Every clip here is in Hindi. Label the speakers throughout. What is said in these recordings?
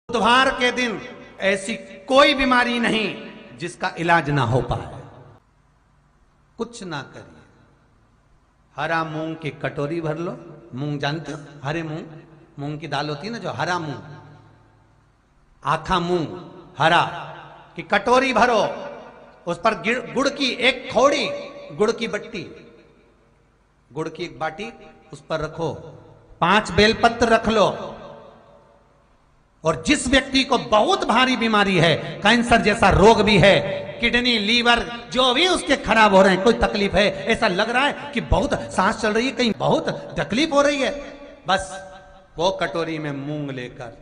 Speaker 1: बुधवार के दिन ऐसी कोई बीमारी नहीं जिसका इलाज ना हो पाए। कुछ ना करिए, हरा मूंग की कटोरी भर लो। मूंग जानते हो, हरे मूंग, मूंग की दाल होती है ना, जो हरा मूंग, आखा मूंग हरा की कटोरी भरो, उस पर गुड़ की एक खौड़ी, गुड़ की बट्टी, गुड़ की एक बाटी उस पर रखो, 5 बेलपत्र रख लो। और जिस व्यक्ति को बहुत भारी बीमारी है, कैंसर जैसा रोग भी है, किडनी लीवर जो भी उसके खराब हो रहे हैं, कोई तकलीफ है, ऐसा लग रहा है कि बहुत सांस चल रही है, कहीं बहुत तकलीफ हो रही है, बस वो कटोरी में मूंग लेकर,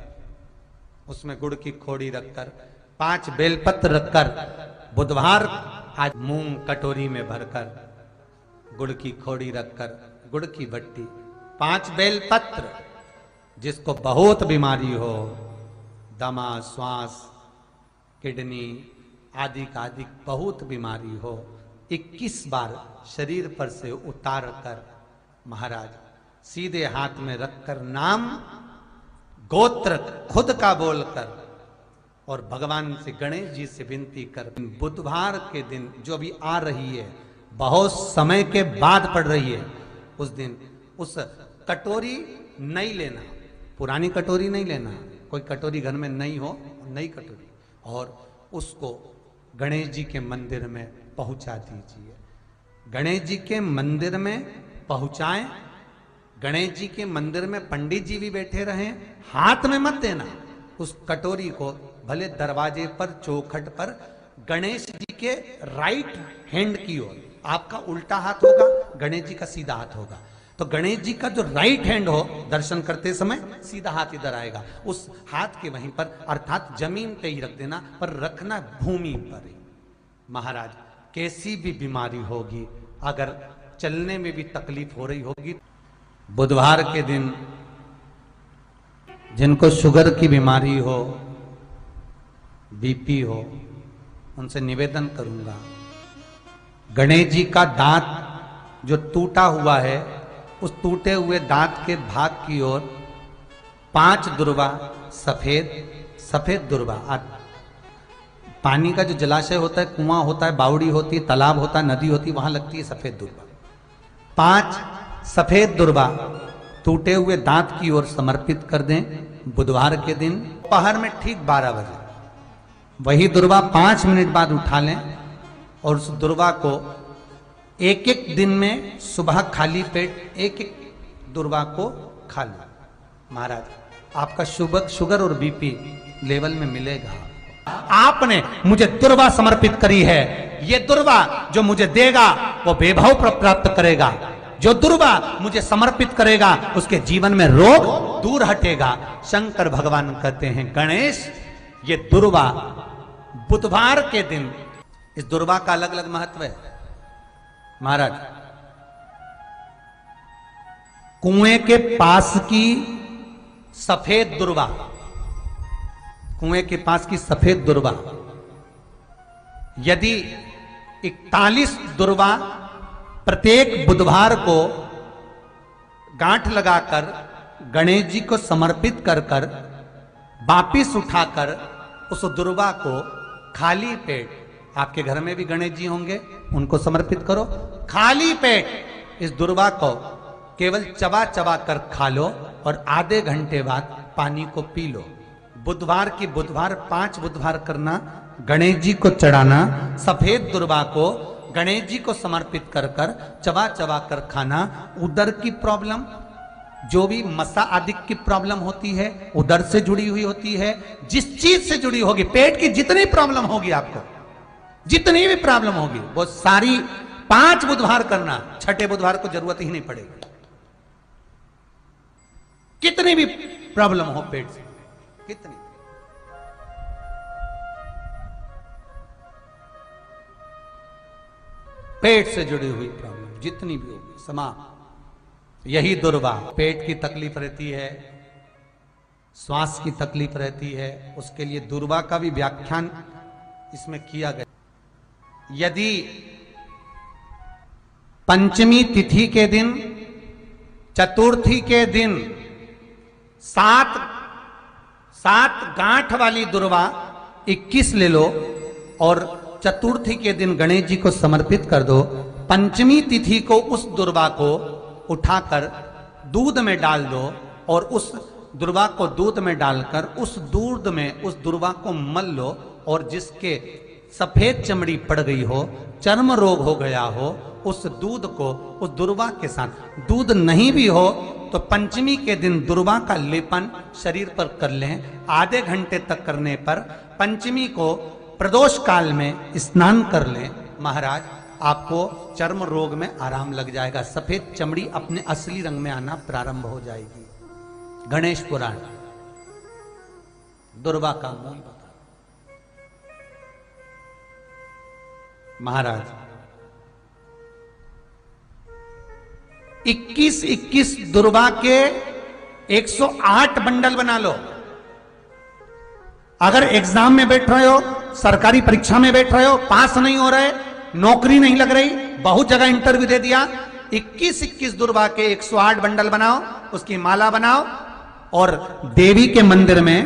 Speaker 1: उसमें गुड़ की खोड़ी रखकर, 5 बेलपत्र रखकर, बुधवार आज मूंग कटोरी में भरकर, गुड़ की खोड़ी रखकर, गुड़ की बट्टी, 5 बेलपत्र, जिसको बहुत बीमारी हो, दमा, श्वास, किडनी आदि का आदि बहुत बीमारी हो, 21 बार शरीर पर से उतार कर महाराज सीधे हाथ में रखकर नाम गोत्र खुद का बोलकर और भगवान से, गणेश जी से विनती कर, बुधवार के दिन जो अभी आ रही है, बहुत समय के बाद पड़ रही है, उस दिन उस कटोरी नहीं लेना, पुरानी कटोरी नहीं लेना, कोई कटोरी घर में नहीं हो, नई कटोरी, और उसको गणेश जी के मंदिर में पहुंचा दीजिए। गणेश जी के मंदिर में पहुंचाएं, गणेश जी के मंदिर में पंडित जी भी बैठे रहें, हाथ में मत देना उस कटोरी को, भले दरवाजे पर, चौखट पर, गणेश जी के राइट हैंड की ओर, आपका उल्टा हाथ होगा, गणेश जी का सीधा हाथ होगा, तो गणेश जी का जो राइट हैंड हो, दर्शन करते समय सीधा हाथ इधर आएगा, उस हाथ के वहीं पर, अर्थात जमीन पे ही रख देना, पर रखना भूमि पर ही। महाराज कैसी भी बीमारी होगी, अगर चलने में भी तकलीफ हो रही होगी, बुधवार के दिन जिनको शुगर की बीमारी हो, बीपी हो, उनसे निवेदन करूंगा, गणेश जी का दांत जो टूटा हुआ है, उस टूटे हुए दांत के भाग की ओर 5 दुर्वा, सफेद दुर्वा, पानी का जो जलाशय होता है, कुआं होता है, बावड़ी होती है, तालाब होता है, नदी होती है, वहां लगती है सफेद दुर्वा, 5 सफेद दुर्वा टूटे हुए दांत की ओर समर्पित कर दें। बुधवार के दिन दोपहर में ठीक 12 बजे वही दुर्वा 5 मिनट बाद उठा लें और उस दुर्वा को एक दिन में सुबह खाली पेट एक दुर्वा को खा लो। महाराज आपका शुगर और बीपी लेवल में मिलेगा। आपने मुझे दुर्वा समर्पित करी है, ये दुर्वा जो मुझे देगा वो वैभव प्राप्त करेगा, जो दुर्वा मुझे समर्पित करेगा उसके जीवन में रोग दूर हटेगा। शंकर भगवान कहते हैं, गणेश ये दुर्वा बुधवार के दिन, इस दुर्वा का अलग अलग महत्व है। महाराज कुएं के पास की सफेद दुर्वा, कुएं के पास की सफेद दुर्वा, यदि 41 दुर्वा प्रत्येक बुधवार को गांठ लगाकर गणेश जी को समर्पित कर कर वापिस उठाकर उस दुर्वा को खाली पेट, आपके घर में भी गणेश जी होंगे, उनको समर्पित करो, खाली पेट इस दुर्वा को केवल चबा चबा कर खा लो और आधे घंटे बाद पानी को पी लो। बुधवार की बुधवार 5 बुधवार करना, गणेश जी को चढ़ाना, सफेद दुर्वा को गणेश जी को समर्पित कर कर चबा चबा कर खाना। उदर की प्रॉब्लम, जो भी मसा आदि की प्रॉब्लम होती है, उदर से जुड़ी हुई होती है, जिस चीज से जुड़ी होगी, पेट की जितनी प्रॉब्लम होगी, आपको जितनी भी प्रॉब्लम होगी, वो सारी 5 बुधवार करना, 6ठे बुधवार को जरूरत ही नहीं पड़ेगी। कितनी भी प्रॉब्लम हो पेट से, कितनी, पेट से जुड़ी हुई प्रॉब्लम जितनी भी होगी समाप्त। यही दुर्वा, पेट की तकलीफ रहती है, श्वास की तकलीफ रहती है, उसके लिए दुर्वा का भी व्याख्यान इसमें किया गया। यदि पंचमी तिथि के दिन, चतुर्थी के दिन 7 7 गांठ वाली दुर्वा 21 ले लो और चतुर्थी के दिन गणेश जी को समर्पित कर दो। पंचमी तिथि को उस दुर्वा को उठाकर दूध में डाल दो और उस दुर्वा को दूध में डालकर उस दूध में उस दुर्वा को मल लो, और जिसके सफेद चमड़ी पड़ गई हो, चर्म रोग हो गया हो, उस दूध को उस दुर्वा के साथ, दूध नहीं भी हो तो पंचमी के दिन दुर्वा का लेपन शरीर पर कर लें। आधे घंटे तक करने पर पंचमी को प्रदोष काल में स्नान कर लें। महाराज आपको चर्म रोग में आराम लग जाएगा, सफेद चमड़ी अपने असली रंग में आना प्रारंभ हो जाएगी। गणेश पुराण दुर्वा का मूल बता। महाराज 21 दुर्वा के 108 बंडल बना लो। अगर एग्जाम में बैठ रहे हो, सरकारी परीक्षा में बैठ रहे हो, पास नहीं हो रहे, नौकरी नहीं लग रही, बहुत जगह इंटरव्यू दे दिया, 21 दुर्वा के 108 बंडल बनाओ, उसकी माला बनाओ और देवी के मंदिर में